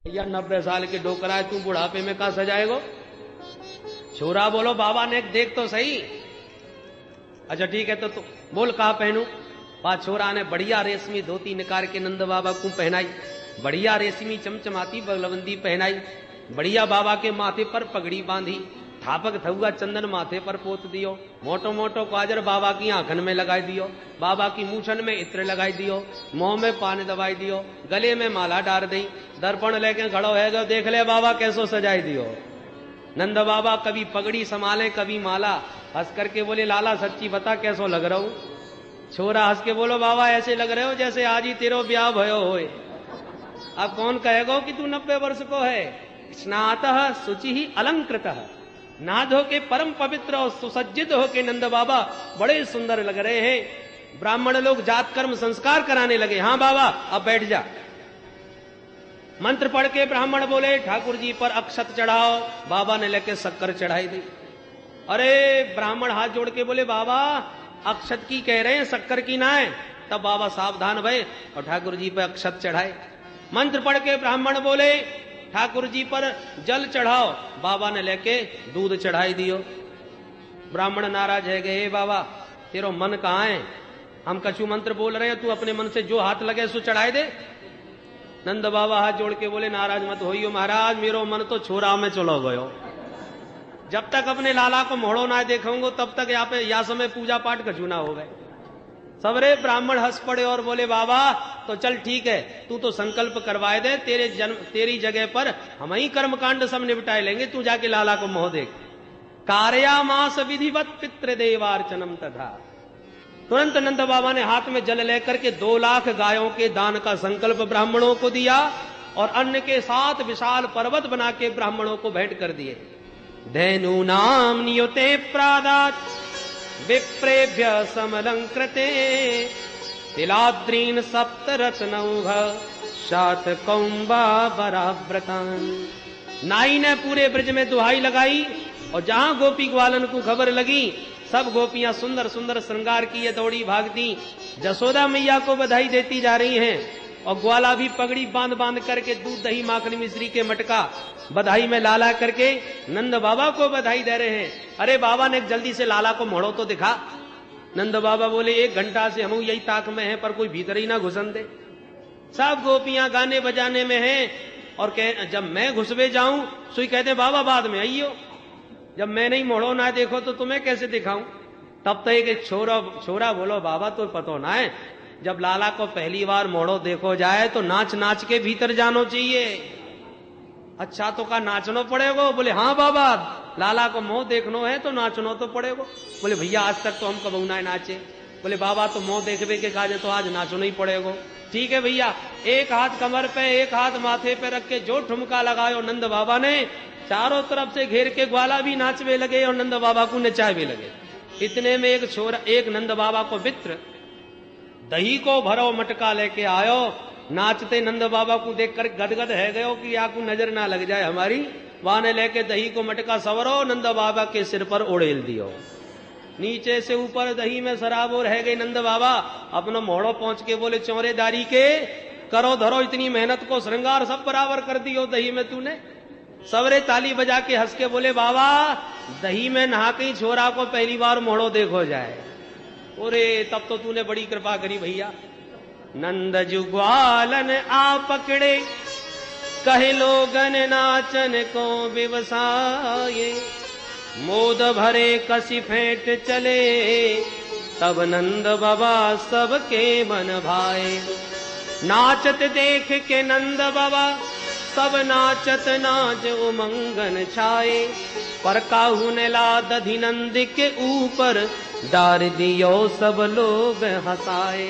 या 90 साल के डोकरा है, तू बुढ़ापे में कहां सजाएगो? छोरा बोलो बाबा ने देख तो सही। अच्छा ठीक है, तो बोल कहा पहनू? बात छोरा ने बढ़िया रेशमी धोती निकाल के नंद बाबा को पहनाई, बढ़िया रेशमी चमचमाती बगलबंदी पहनाई, बढ़िया बाबा के माथे पर पगड़ी बांधी, थापक थुआ चंदन माथे पर पोत दियो, मोटो मोटो काजर बाबा की आंखन में लगाई दियो, बाबा की मूछन में इत्र लगाई दियो, मुंह में पानी दबाई दियो, गले में माला डाल दी, दर्पण लेके खड़ो है गो, देख ले बाबा कैसो सजाई दियो। नंद बाबा कभी पगड़ी संभाले कभी माला, हंस करके बोले लाला सच्ची बता कैसो लग रहा हूं? छोरा हंस के बोलो बाबा ऐसे लग रहे हो जैसे आज ही तेरो ब्याह भयो होए। अब कौन कहेगा कि तू 90 वर्ष को है? स्नातः शुचि ही अलंकृतः, नहा धो के परम पवित्र और सुसज्जित होके नंद बाबा बड़े सुंदर लग रहे हैं। ब्राह्मण लोग जात कर्म संस्कार कराने लगे। हाँ बाबा अब बैठ जा। मंत्र पढ़ के ब्राह्मण बोले ठाकुर जी पर अक्षत चढ़ाओ। बाबा ने लेके शक्कर चढ़ाई दी। अरे ब्राह्मण हाथ जोड़ के बोले बाबा अक्षत की कह रहे हैं, शक्कर की ना है। तब बाबा सावधान भये और ठाकुर जी पर अक्षत चढ़ाए। मंत्र पढ़ के ब्राह्मण बोले ठाकुर जी पर जल चढ़ाओ। बाबा ने लेके दूध चढ़ाई दियो। ब्राह्मण नाराज है गए, बाबा तेरो मन कहां है? हम कछु मंत्र बोल रहे हैं, तू अपने मन से जो हाथ लगे सो चढ़ाए दे। नंद बाबा हाथ जोड़ के बोले नाराज मत होइयो महाराज, मेरो मन तो छोरा में चलो गयो। जब तक अपने लाला को मोड़ो ना देखूंगो तब तक यहाँ पे या समय पूजा पाठ कछु ना हो गए। सबरे ब्राह्मण हंस पड़े और बोले बाबा तो चल ठीक है, तू तो संकल्प करवाए दे, तेरी जगह पर हम ही कर्मकांड सब निपटाए लेंगे, तू जाके लाला को मोह देख। कार्यामास विधिवत पितृदेवार्चनम तथा। तुरंत नंद बाबा ने हाथ में जल लेकर के 2 लाख गायों के दान का संकल्प ब्राह्मणों को दिया और अन्न के साथ विशाल पर्वत बना के ब्राह्मणों को भेंट कर दिए। धैनु नाम नियुते प्रादात विप्रेभ्य समलंकृते तिलाद्रीन सप्तरत्नौघ शात कौंबा बराव्रतान। नाई ने पूरे ब्रज में दुहाई लगाई और जहां गोपी ग्वालन को खबर लगी सब गोपियां सुंदर सुंदर श्रृंगार किए दौड़ी भागती, जसोदा मैया को बधाई देती जा रही हैं और ग्वाला भी पगड़ी बांध बांध करके दूध दही माखन मिश्री के मटका बधाई में लाला करके नंद बाबा को बधाई दे रहे हैं। अरे बाबा ने जल्दी से लाला को मोड़ो तो दिखा। नंद बाबा बोले 1 घंटा से हम यही ताक में हैं पर कोई भीतर ही ना घुसन दे। सब गोपियां गाने बजाने में हैं और जब मैं घुसवे जाऊं सुई कहते बाबा बाद में आइयो, जब मैं नहीं मोड़ो ना देखो तो तुम्हें कैसे दिखाऊं? तब तो एक छोरा बोलो बाबा तो पतो ना है, जब लाला को पहली बार मोड़ो देखो जाए तो नाच नाच के भीतर जानो चाहिए। अच्छा तो का नाचनो पड़ेगा? बोले हाँ बाबा लाला को मोह देखनो है तो नाचनो तो पड़ेगा। बोले भैया आज तक तो हम कबू ना नाचे। बोले बाबा तो मोह देखने के काजे तो आज नाचनो ही पड़ेगा। ठीक है भैया, एक हाथ कमर पे एक हाथ माथे पे रख के जो ठुमका लगायो नंद बाबा ने, चारों तरफ से घेर के ग्वाला भी नाचवे लगे और नंद बाबा को नचावे लगे। इतने में एक नंद बाबा को मित्र दही को भरो मटका लेके आयो। नाचते नंद बाबा को देखकर गदगद है गयो कि आपको नजर ना लग जाए हमारी। वहां ने लेके दही को मटका सवरो नंद बाबा के सिर पर उड़ेल दियो। नीचे से ऊपर दही में शराब और रह गई। नंद बाबा अपना मोड़ो पहुंच के बोले चौरेदारी के करो धरो, इतनी मेहनत को श्रृंगार सब बराबर कर दियो दही में तूने। सवरे ताली बजा के हंस के बोले बाबा दही में नहा के छोरा को पहली बार मोड़ो देखो जाए। अरे तब तो तूने बड़ी कृपा करी भैया। नंद जुग्वालन आ पकड़े कहे लोगन नाचन को व्यवसाये, मोद भरे कसी फेंट चले तब नंद बाबा सबके मन भाए। नाचत देख के नंद बाबा सब नाचत नाच उमंगन छाए, पर काहू ने ला दधि नंद के ऊपर डार दियो सब लोग हंसाए।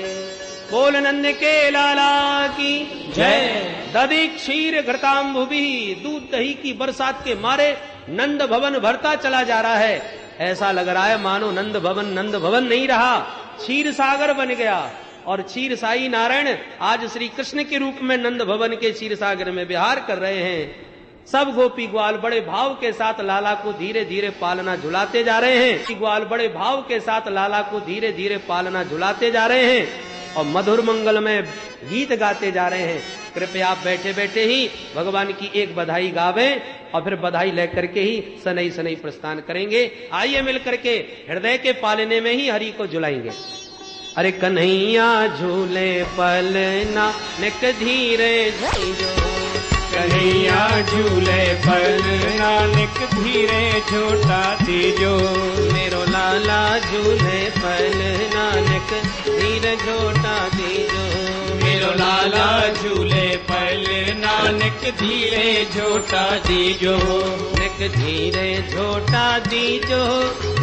बोल नंद के लाला की जय। दधि क्षीर घृताम्बु भी, दूध दही की बरसात के मारे नंद भवन भरता चला जा रहा है। ऐसा लग रहा है मानो नंद भवन नहीं रहा, क्षीर सागर बन गया। और क्षीर साई नारायण आज श्री कृष्ण के रूप में नंद भवन के क्षीर सागर में विहार कर रहे हैं। सब गोपी ग्वाल बड़े भाव के साथ लाला को धीरे धीरे पालना झुलाते जा रहे हैं। ग्वाल बड़े भाव के साथ लाला को धीरे धीरे पालना झुलाते जा रहे हैं। और मधुर मंगलमय गीत गाते जा रहे हैं। कृपया आप बैठे बैठे ही भगवान की एक बधाई गावें और फिर बधाई लेकर के ही सनई सनई प्रस्थान करेंगे। आइए मिल करके हृदय के पालने में ही हरि को झुलाएंगे। अरे कन्हैया झूले पलना निक धीरे झूलो, कन्हैया झूले पलना निक धीरे झोटा दीजो, मेरो लाला झूले पलना निक धीरे झोटा दीजो, मेरो लाला झूले पलना निक धीरे झोटा दीजो, निक धीरे झोटा दीजो,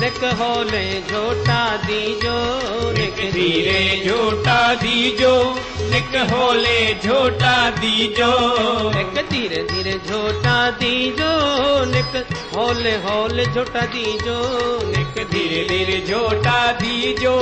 निक होले झोटा दीजो, निक धीरे झोटा दीजो, निक होले झोटा दीजो, निक धीरे धीरे झोटा दीजो, निक होले होले झोटा दीजो, निक धीरे धीरे झोटा दीजो,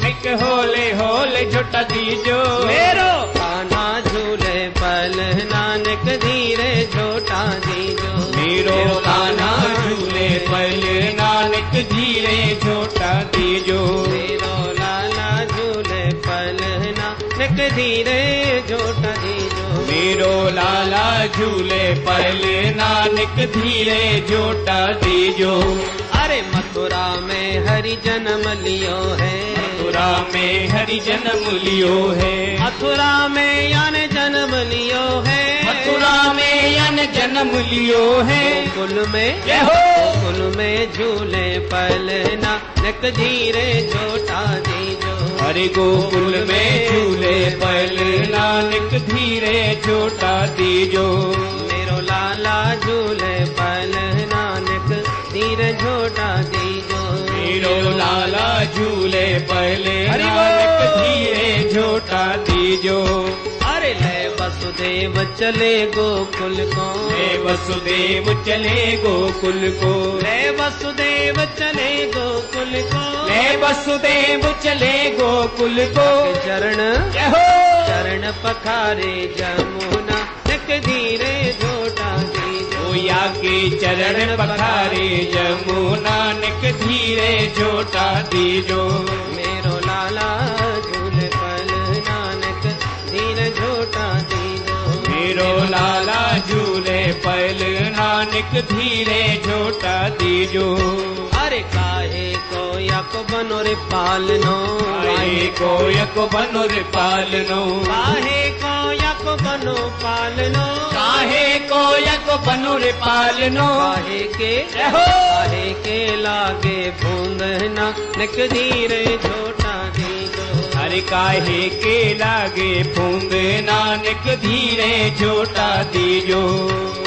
निक होले होले झोटा दीजो, मेरो कान्हा झूले पलना निक धीरे झोटा दीजो, मेरो कान्हा झूले पलना निक धीरे झोटा दीजो, मेरो लाला झूले पलना निक धीरे झोटा दीजो, मेरो लाला झूले पलना निक धीरे झोटा दीजो। अरे मथुरा में हरि जन्म लियो है, मथुरा में हरि जन्म लियो है, मथुरा में यान जन्म लियो है, मथुरा में यान जन्म लियो है, गोकुल में जय हो, गोकुल में झूले पलना निक धीरे झोटा दीजो, हरे गोकुल में झूले पलना निक धीरे झोटा दीजो, मेरो लाला झूले पलना निक धीरे झोटा दीजो, मेरो लाला झूले पलना निक धीरे झोटा दीजो। अरे ले वसुदेव चले गोकुल को, ले वसुदेव चले गोकुल को, ले वसुदेव चले गोकुल को, ले वसुदेव चले गोकुल को, चरण जय हो, चरण पखारे जमुना निक धीरे झोटा दीजो, या के चरण पखारे जमुना निक धीरे झोटा दीजो, मेरो लाला झूले पलना निक धीरे झोटा दीजो, मेरो लाला झूले पलना निक धीरे झोटा दीजो। अरे काहे को यक बनो रे पालनो, काहे को यक बनो रे पालनो, काहे को यक बनो पालनो, काहे को यक बनो रे पालनो, काहे के जय हो, काहे के लागे बूंदना निक धीरे झोटा दीजो, अरे काहे के लागे बूंद नानक धीरे झोटा दीजो,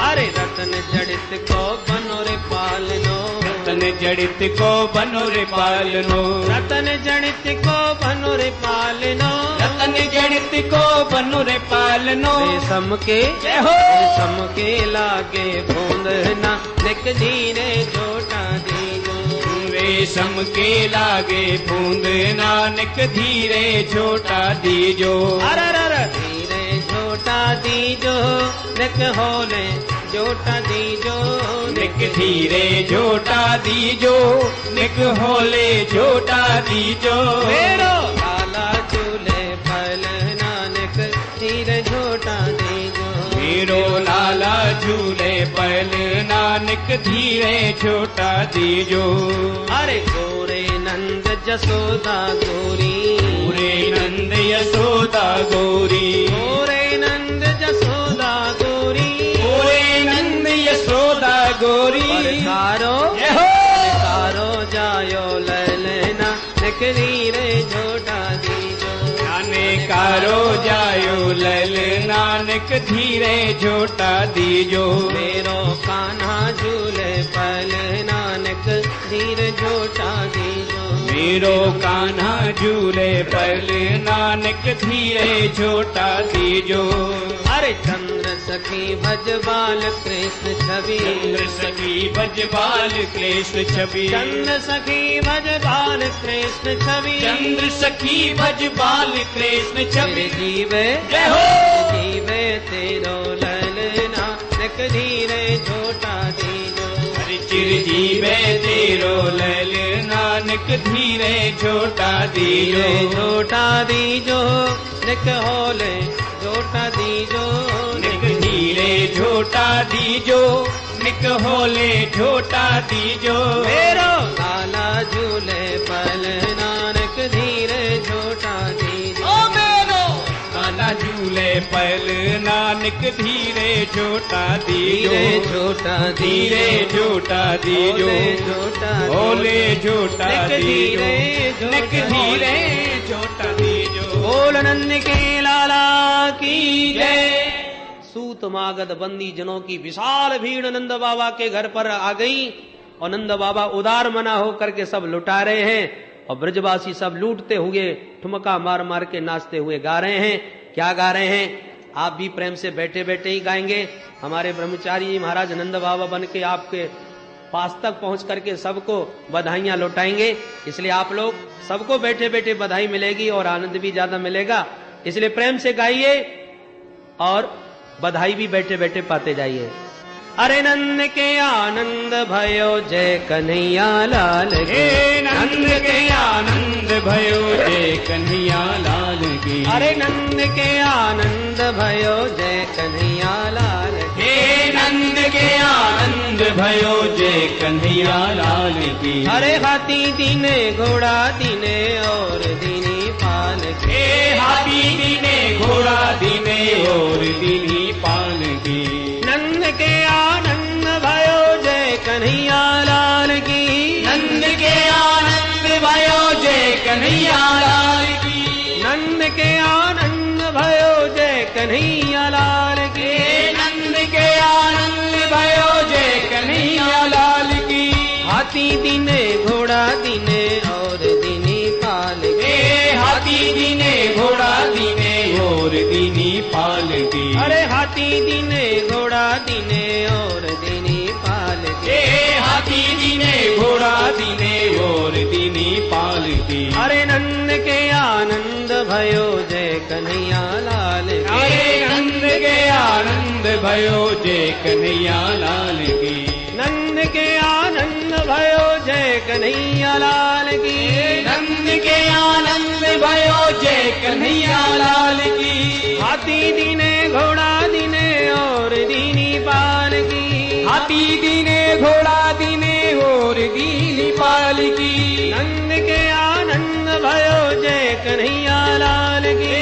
अरे रतन जड़ित को बनो रे पालनो, रतन जड़ित को बनो रे पालनो, रतन जड़ित को बनो रे पालनो, रतन जड़ित को बनो रे पालनो, रेशम के जय हो, रेशम के लागे बूंदना निक धीरे झोटा दीजो, रेशम के लागे बूंद नानक धीरे झोटा दीजो, अरर धीरे झोटा दीजो, निक होले झोटा दीजो, निक धीरे झोटा दीजो, निक होले झोटा दीजो, मेरो लाला झूले पलना निक धीरे झोटा दीजो, मेरो लाला झूले पलना निक धीरे झोटा दीजो, अरे गोरे नंद जसोदा गोरी, पूरे नंद यशोदा गौरी, गोरे नंद जसोदा गोरी, पूरे नंद यशोदा गौरी, कारो जय हो, कारो जायो ललना निक धीरे झोटा दीजो, जाने कारो जायो लल नानक धीरे झोटा दीजो, मेरो कान्हा झूले पलना निक धीरे झोटा दीजो, मेरो कान्हा झूले पल नानक धीरे झोटा दीजो, अरे चंद्र सखी भज बाल कृष्ण छवि, चंद्र सखी भज बाल कृष्ण छवि, चंद्र सखी भज बाल कृष्ण छवि, चंद्र सखी भज बाल कृष्ण छवि, जीवे जय हो, जीवे तेरो ललना निक धीरे झोटा दीजो, चिर जीवे तेरो लल नानक नानक धीरे झोटा दीजो। झोटा दीजो निक होले झोटा दीजो। निक धीरे झोटा दीजो निक होले झोटा दीजो। मेरो लाला झूले पल नानक धीरे झोटा दीजो। ओ मेरो लाला झूले पल नानक धीरे झोटा दीजो। धीरे झोटा धीरे झोटा दीजो। झोटा होले झोटा दीजो। निक धीरे झोटा दीजो। बोल नंद के लाला की जय। सूत मागध बंदी जनों की विशाल भीड़ नंद बाबा के घर पर आ गई और नंद बाबा उदार मना होकर के सब लुटा रहे हैं और ब्रजवासी सब लूटते हुए ठुमका मार मार के नाचते हुए गा रहे हैं। क्या गा रहे हैं? आप भी प्रेम से बैठे बैठे ही गाएंगे। हमारे ब्रह्मचारी जी महाराज नंद बाबा बन के आपके पास तक पहुंच करके सबको बधाइयां लौटाएंगे। इसलिए आप लोग सबको बैठे बैठे बधाई मिलेगी और आनंद भी ज्यादा मिलेगा। इसलिए प्रेम से गाइए और बधाई भी बैठे बैठे पाते जाइए। अरे नंद के आनंद भयो जय कन्हैया लाल के। नंद के आनंद भयो जय कन्हैया लाल की। अरे नंद के आनंद भयो जय कन्हैया लाल के। नंद के आनंद भयो जय कन्हैया लाल की। अरे हाथी दीने घोड़ा दीने और दीनी पाल के। हाथी दीने घोड़ा दीने और दीनी पाल की। नंद के आनंद भयो जय कन्हैया लाल की। नंद के आनंद भयो जय कन्हैया लाल की। नंद के आनंद भयो जय कन्हैया लाल की। नंद के आनंद भयो जय कन्हैया लाल की। हाथी दीने घोड़ा दीने और दीनी पाल के। हाथी दीने घोड़ा दीने और दीनी पाल की। अरे हाथी दीने घोड़ा दीने और दीनी पाल के। हाथी दीने घोड़ा दीने और दीनी पाल की। अरे नंद के आनंद भयो जय कन्हैया लाल के। अरे नंद के आनंद भयो जय कन्हैया लाल की। नंद के आनंद भयो जय कन्हैया लाल की। नंद के आनंद भयो जय कन्हैया लाल की। हाथी दीने घोड़ा दीने और दीनी पाल की। हाथी दीने घोड़ा दीने और दीनी पाल की। नंद के आनंद भयो जय कन्हैया लाल की।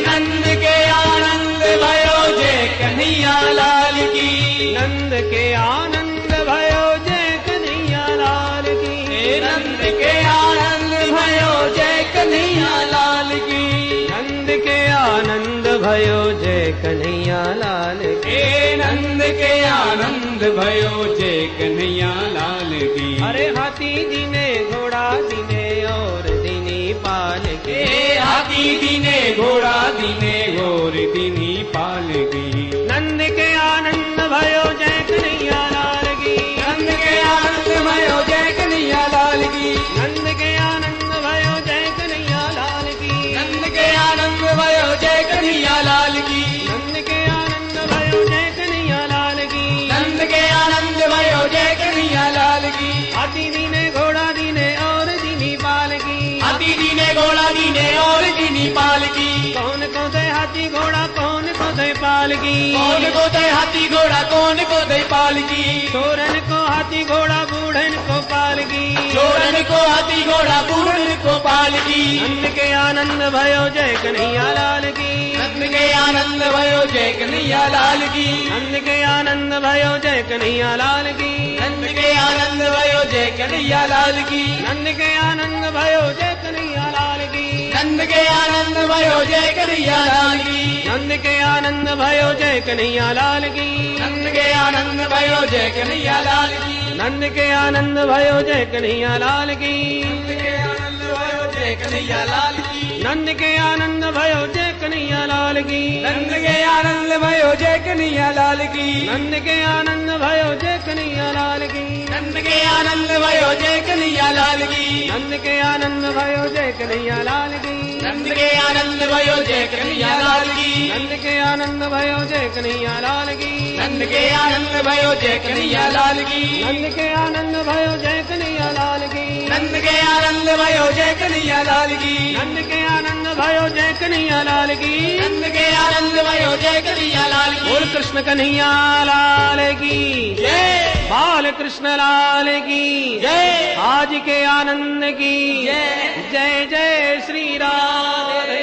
नंद के आनंद भयो जय कन्हैया लाल की। नंद के आनंद भयो जय कन्हैया लाल की। नंद के आनंद भयो जय कन्हैया लाल की। नंद के आनंद भयो जय कन्हैया लाल की। नंद के आनंद भयो जय कन्हैया लाल की। अरे हाथी दीने घोड़ा दीने और दीनी पाल के। हाथी दीने घोड़ा दीने और दीनी पाल की। नंद के आनंद भयो जय कन्हैया लाल की। नंद के आनंद भयो जय कन्हैया लाल की। नंद के आनंद भयो जय कन्हैया लाल की। नंद के आनंद भयो जय कन्हैया लाल की। नंद के आनंद भयो जय कन्हैया लाल की। नंद के आनंद भयो जय कन्हैया लाल की। हाथी दीने घोड़ा दीने और दीनी पाल की। हाथी दीने घोड़ा दीने और दीनी पाल की। कौन को दे हाथी घोड़ा कौन को दे पाल की। कौन को दे हाथी घोड़ा कौन को दे पाल की। चोरन को हाथी घोड़ा बूढ़न को पाल की। चोरन को हाथी घोड़ा बूढ़न को पाल की। नंद के आनंद भयो जय कन्हैया लाल की। नंद के आनंद भयो जय कन्हैया लाल की। नंद के आनंद भयो जय कन्हैया लाल की। नंद के आनंद भयो जय कन्हैया लाल की। नंद के आनंद भयो जय कन्हैया लाल की। नंद के आनंद भयो जय कन्हैया लाल की। नंद के आनंद भयो जय कन्हैया लाल की। नंद के आनंद भयो जय कन्हैया लाल की। नंद के आनंद भयो जय कन्हैया लाल की। नंद के आनंद भयो जय कन्हैया लाल की। नंद के आनंद भयो जय कन्हैया लाल की। नंद के आनंद भयो जय कन्हैया लाल की। नंद के आनंद भयो जय कन्हैया लाल की। नंद के आनंद भयो जय कन्हैया लाल की। नंद के आनंद भयो जय कन्हैया लाल की। नंद के आनंद भयो जय कन्हैया लाल की। नंद के आनंद भयो जय कन्हैया लाल की। नंद के आनंद भयो जय कन्हैया लाल की। नंद के आनंद भयो जय कन्हैया लाल की। नंद के आनंद भयो जय कन्हैया लाल की, नंद के आनंद भयो जय कन्हैया लाल की, नंद के आनंद भयो जय कन्हैया लाल की, बोल कृष्ण कन्हैया लाल की जय, बाल कृष्ण लाल की जय, आज के आनंद की जय, जय जय श्री राधे।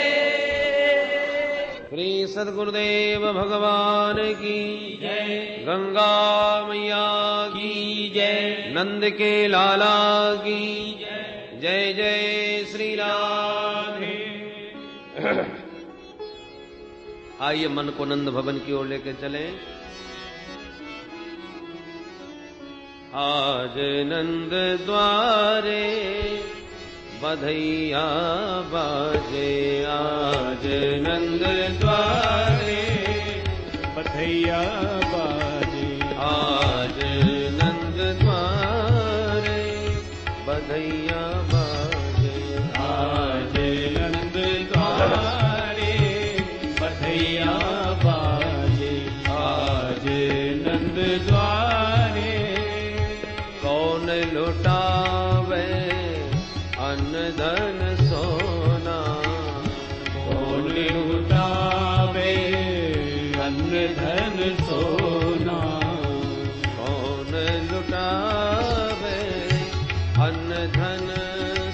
श्री सद्गुरुदेव भगवान की जय, गंगा मैया की जय, नंद के लाला की जय जय श्री राधे। आइए मन को नंद भवन की ओर लेके चलें। आज नंद द्वारे बधैया बाजे, आज नंद द्वारे बधैया बाजे, आज नंद द्वारे बधैया बाजे, आज नंद द्वारे बधैया बाजे, आज नंद द्वारे कौन लुटावे अन्न धन सोना, कौन लुटावे अन्न धन सोना, कौन लुटावे अन्न धन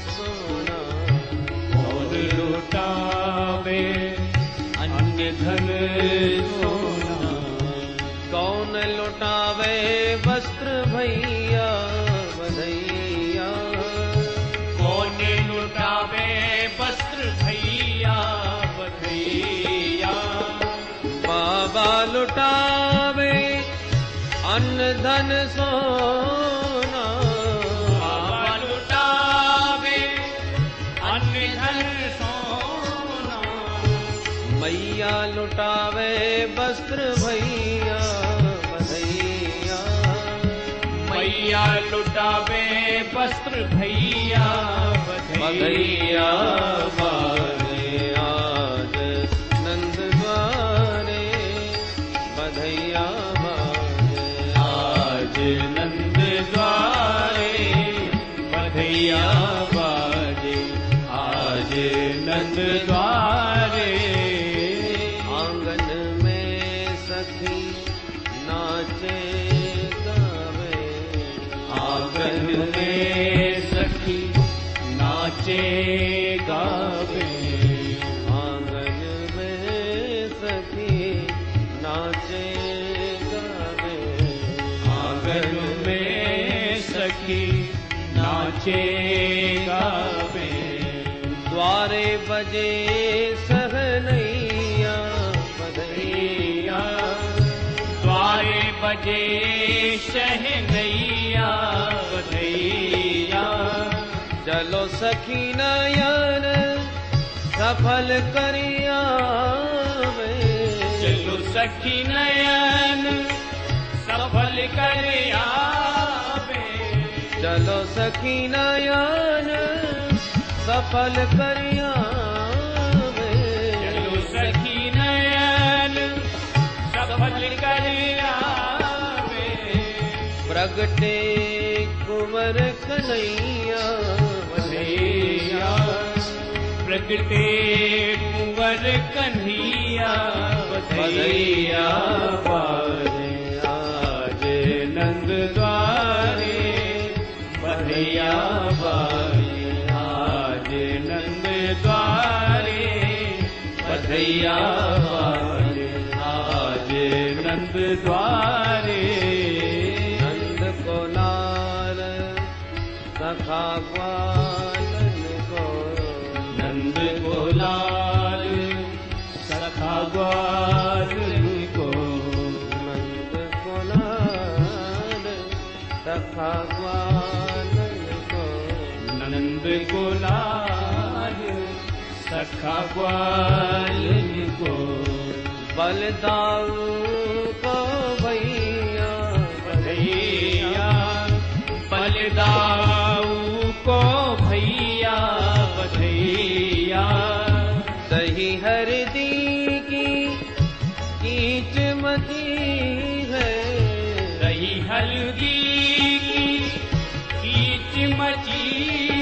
सोना, कौन लुटावे अन्न धन सोना, कौन लुटावे वस्त्र भैया बधैया, कौन लुटावे वस्त्र भैया बधैया, बाबा लुटावे अन्न धन सोना, बाबा लुटावे अन्न धन सोना, मैया लुटावे वस्त्र भैया बधैया, मैया लुटावे वस्त्र भैया बधैया बाजे, आज नंद द्वारे बधैया बाजे, आज नंद द्वारे बधैया बाजे, आज नंद द्वारे आंगन में सखी नाचे गावे, आंगन में सखी नाचे गावे, आंगन में सखी नाचे गावे, आंगन में सखी नाचे गावे, द्वारे बजे सहनैया बधैया, द्वारे बजे शहनैया बधैया, चलो सखी नयन सफल करिया में, चलो सखी नयन सफल कर आवे, चलो सखी नयन सफल करिया में, चलो सखी नयन सफल कर आवे, प्रगटे कुंवर कन्हैया बधैया, प्रगटे कुंवर कन्हैया बधैया बाजे, आज नंद द्वारे बधैया बाजे, आज नंद द्वारे बधैया बाजे, आज नंद द्वारे नंद को लाल सखा ग्वालन को, नंद को लाल सखा ग्वालन को, नंद को लाल सखा ग्वालन को, नंद को लाल सखा ग्वालन को, बलदाऊ को भैया बधैया, बलदाऊ को भैया बधैया, दही हरदी की कीच मची है, दही हल्दी की कीच मची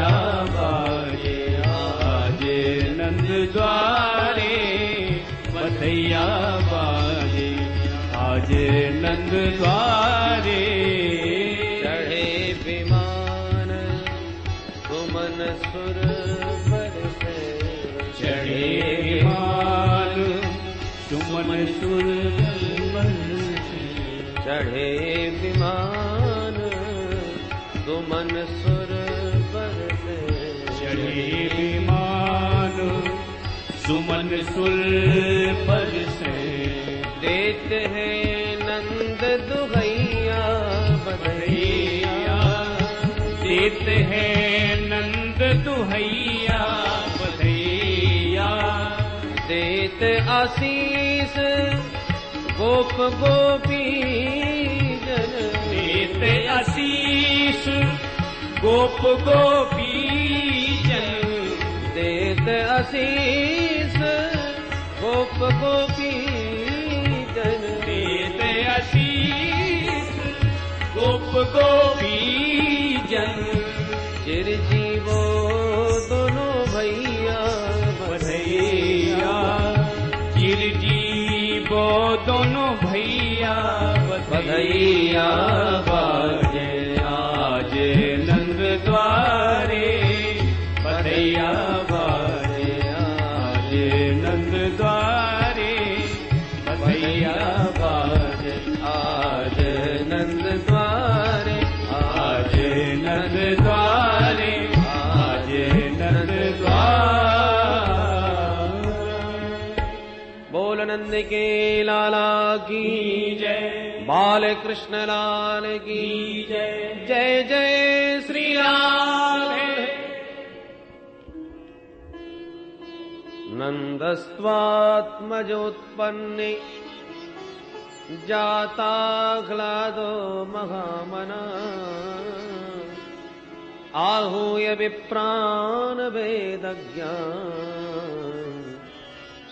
बधैया बाजे आज नंद द्वारे बधैया बाजे आज नंद द्वारे चढ़े विमान सुमन सुर बरसे चढ़े विमान सुमन सुर बरसे चढ़े विमान सुमन सुर बरसे चढ़े विमान सुमन सुर बरसे देते हैं नंद दुहैया बधैया देते हैं नंद दुहैया बधैया देते आशीष गोप गोपी जन देते आशीष गोप गोपी जन देते आशीष गोप गोपी जन देते आशीष गोप गोपी जन चिरजीवो दोनों भैया बधैया चिरजीवो दोनों भैया बधैया बाजे आज नंद द्वारे बधैया बाजे आज नंद द्वारे बधैया बाजे आज नंद द्वारे आज नंद द्वारे आज नंद द्वारे बोल नंद के लाला की जय बाल कृष्ण लाल की जय जय जय श्री राम नंदस्त्वात्मजोत्पन्ने जाताह्लादो महामना आहूय विप्रान् वेदज्ञान्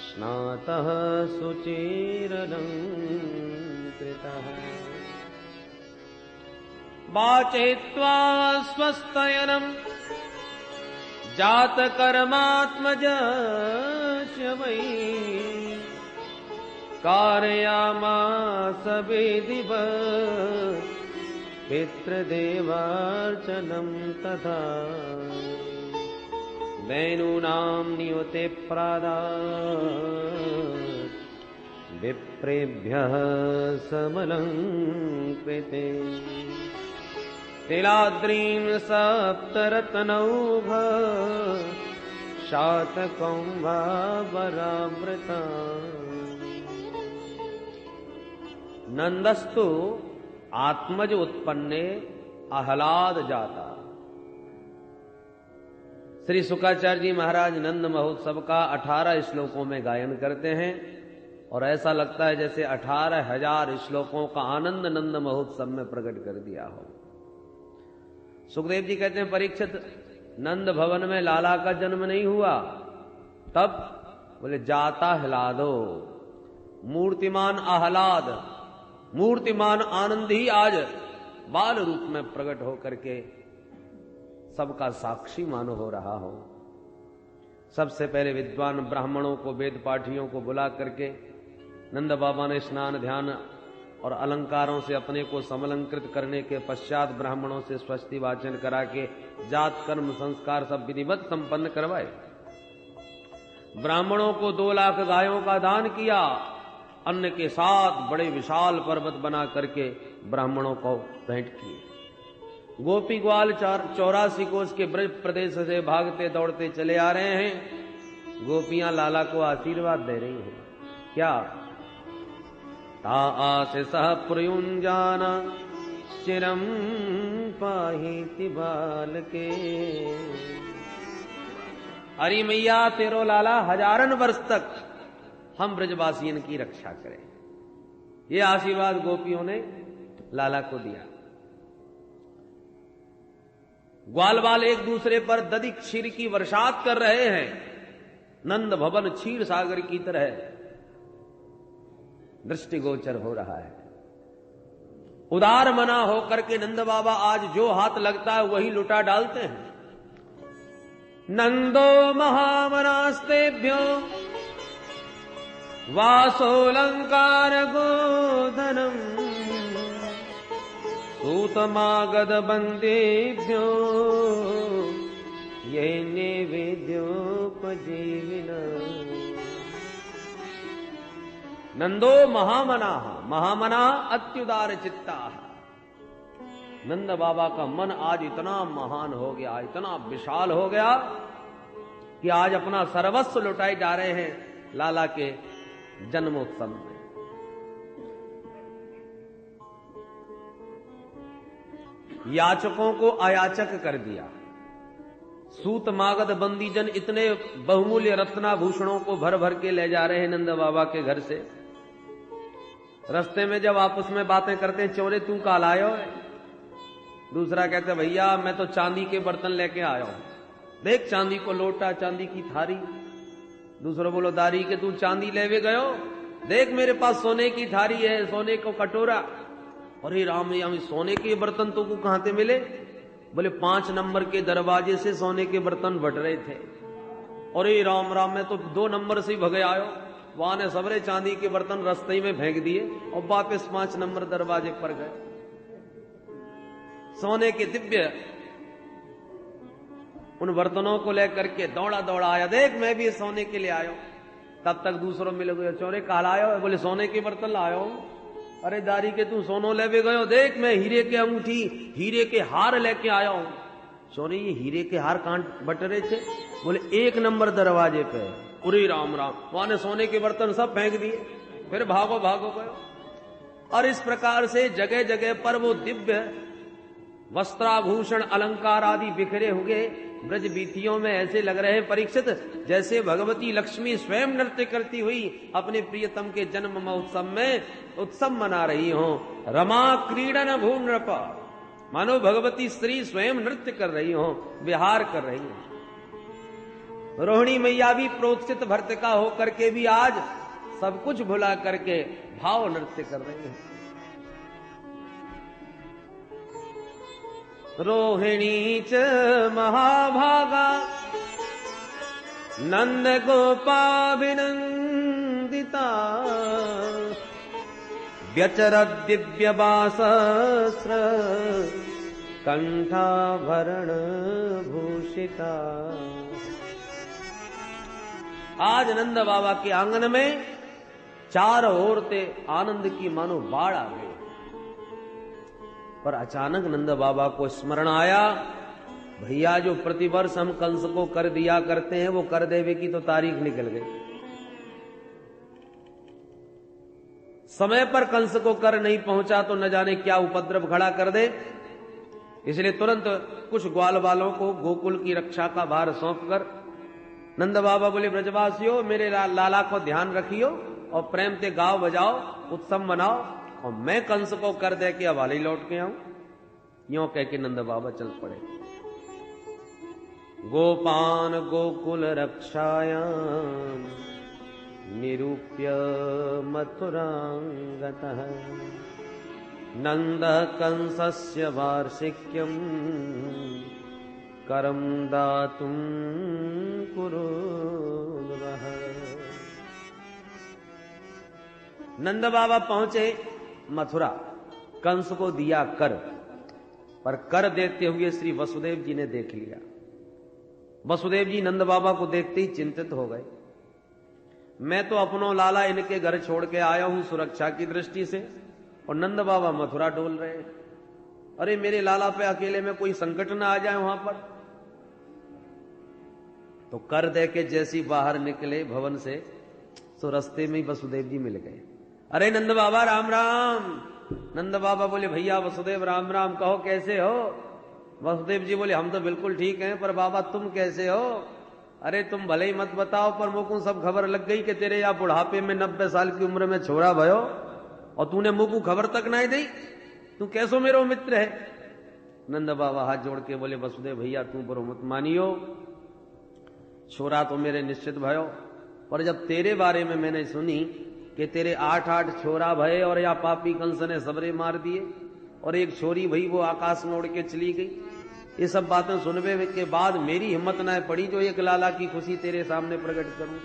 स्नातः सुचिरलङ्कृतः वाचयित्वा स्वस्तयनम् जातकर्मात्मजस्य वै कारयामास विधिवत् पितृदेवार्चनम् तथा वैनूनां नियुते प्रादात् विप्रेभ्यः समलङ्कृते तिलाद्रीं सप्तरत्नौघ शातकौंभावरावृता नंदस्तु आत्मज उत्पन्ने आह्लाद जाता। श्री शुकाचार्य जी महाराज नंद महोत्सव का 18 श्लोकों में गायन करते हैं और ऐसा लगता है जैसे 18,000 श्लोकों का आनंद नंद महोत्सव में प्रकट कर दिया हो। सुखदेव जी कहते हैं परीक्षित नंद भवन में लाला का जन्म नहीं हुआ, तब बोले जाता हिलादो मूर्तिमान आह्लाद मूर्तिमान आनंद ही आज बाल रूप में प्रकट होकर के सबका साक्षी मानो हो रहा हो। सबसे पहले विद्वान ब्राह्मणों को वेद पाठियों को बुला करके नंद बाबा ने स्नान ध्यान और अलंकारों से अपने को समलंकृत करने के पश्चात ब्राह्मणों से स्वस्ति वाचन करा के जात कर्म संस्कार सब विधिवत संपन्न करवाए। ब्राह्मणों को 2 लाख गायों का दान किया, अन्न के साथ बड़े विशाल पर्वत बना करके ब्राह्मणों को भेंट किए। गोपी ग्वाल 84 कोस के ब्रज प्रदेश से भागते दौड़ते चले आ रहे हैं। गोपियां लाला को आशीर्वाद दे रही हैं। क्या ता आसे सह प्रयुंजाना चिरम पाहिति बाल के। अरे मैया तेरो लाला हजारन वर्ष तक हम ब्रजवासियन की रक्षा करें। ये आशीर्वाद गोपियों ने लाला को दिया। ग्वाल बाल एक दूसरे पर दधि क्षीर की वर्षात कर रहे हैं। नंद भवन क्षीर सागर की तरह दृष्टिगोचर हो रहा है। उदार मना होकर के नंद बाबा आज जो हाथ लगता है वही लुटा डालते हैं। नंदो महामनास्तेभ्यो वासोलंकार गोधनम सूतमागध बंदेभ्यो ये नैवेद्योपजीविना। नंदो महामना, महामना अत्युदार चित्ता। नंद बाबा का मन आज इतना महान हो गया, इतना विशाल हो गया कि आज अपना सर्वस्व लुटाए जा रहे हैं लाला के जन्मोत्सव में। याचकों को अयाचक कर दिया। सूत मागध बंदीजन इतने बहुमूल्य रत्नाभूषणों को भर भर के ले जा रहे हैं नंद बाबा के घर से। रास्ते में जब आपस में बातें करते हैं, चोरे तू काल आयो है? दूसरा कहते भैया मैं तो चांदी के बर्तन लेके आया हूं, देख चांदी को लोटा, चांदी की थारी। दूसरा बोलो दारी के तू चांदी लेवे गयो, देख मेरे पास सोने की थारी है, सोने को कटोरा। अरे राम यामी सोने के बर्तन तो को कहां से मिले? बोले 5 नंबर के दरवाजे से सोने के बर्तन बट रहे थे। अरे राम राम मैं तो 2 नंबर से ही भगे आयो, वहां ने सबरे चांदी के बर्तन रास्ते में फेंक दिए और वापस 5 नंबर दरवाजे पर गए। सोने के दिव्य उन बर्तनों को लेकर के दौड़ा दौड़ा आया, देख मैं भी सोने के लिए आयो। तब तक दूसरों मिल गए, चोरे काल आयो? बोले सोने के बर्तन लायो। अरे दारी के तू सोनो लेवे गयो, देख मैं हीरे के अंगूठी, हीरे के हार लेके आया हूं। चोरे ये हीरे के हार कहां बट रहे थे? बोले 1 नंबर दरवाजे पे। उरी राम राम, वहां ने सोने के बर्तन सब फेंक दिए, फिर भागो भागो गयो। और इस प्रकार से जगह जगह पर वो दिव्य वस्त्राभूषण अलंकार आदि बिखरे हुए ब्रज बीतियों में ऐसे लग रहे हैं परीक्षित जैसे भगवती लक्ष्मी स्वयं नृत्य करती हुई अपने प्रियतम के जन्म महोत्सव में उत्सव मना रही हो। रमा क्रीडन भूनृप, मानो भगवती स्त्री स्वयं नृत्य कर रही हो, विहार कर रही हो। रोहिणी मैया भी प्रोत्सित भर्तिका होकर के भी आज सब कुछ भुला करके भाव नृत्य कर रही है। रोहिणी च महाभागा नंद गोपाभिनंदिता व्यचरद दिव्य बासस्र कंठाभरण भूषिता। आज नंद बाबा के आंगन में चारों ओर से आनंद की मानो बाढ़ आ गई। पर अचानक नंद बाबा को स्मरण आया, भैया जो प्रतिवर्ष हम कंस को कर दिया करते हैं वो कर देवे की तो तारीख निकल गई। समय पर कंस को कर नहीं पहुंचा तो न जाने क्या उपद्रव खड़ा कर दे। इसलिए तुरंत कुछ ग्वाल वालों को गोकुल की रक्षा का भार सौंपकर नंद बाबा बोले, ब्रजवासियों मेरे लाला को ध्यान रखियो और प्रेम से गाओ बजाओ, उत्सव मनाओ, और मैं कंस को कर दे के हवाले लौट के आऊं। यों कह के नंद बाबा चल पड़े। गोपान गोकुल रक्षायां निरूप्य मथुरांगतः नंद कंसस्य वार्षिक्यं करम दातुं कुरुर्वः। नंद बाबा पहुंचे मथुरा, कंस को दिया कर, पर कर देते हुए श्री वसुदेव जी ने देख लिया। वसुदेव जी नंद बाबा को देखते ही चिंतित हो गए। मैं तो अपनो लाला इनके घर छोड़ के आया हूं सुरक्षा की दृष्टि से, और नंद बाबा मथुरा डोल रहे हैं। अरे मेरे लाला पे अकेले में कोई संकट ना आ जाए वहां पर। तो कर दे के जैसी बाहर निकले भवन से, तो रास्ते में ही वसुदेव जी मिल गए। अरे नंद बाबा राम राम। नंद बाबा बोले, भैया वसुदेव राम राम, कहो कैसे हो? वसुदेव जी बोले, हम तो बिल्कुल ठीक हैं, पर बाबा तुम कैसे हो? अरे तुम भले ही मत बताओ, पर मुझको सब खबर लग गई कि तेरे या बुढ़ापे में 90 साल की उम्र में छोरा भयो और तूने मुझको खबर तक नहीं दी। तू कैसो मेरो मित्र है? नंद बाबा हाथ जोड़ के बोले, वसुदेव भैया तू बरो मत मानियो, छोरा तो मेरे निश्चित भयो, पर जब तेरे बारे में मैंने सुनी कि तेरे 8 छोरा भये और या पापी कंस ने सबरे मार दिए और एक छोरी भई वो आकाश में उड़ के चली गई, ये सब बातें सुनने के बाद मेरी हिम्मत न पड़ी जो एक लाला की खुशी तेरे सामने प्रकट करूं।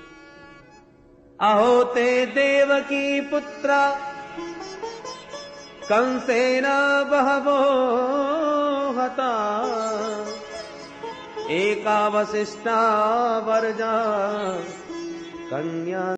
अहो ते देवकी पुत्रा कंसेन बहवो हता एका वसिष्ठा वर्जा कन्या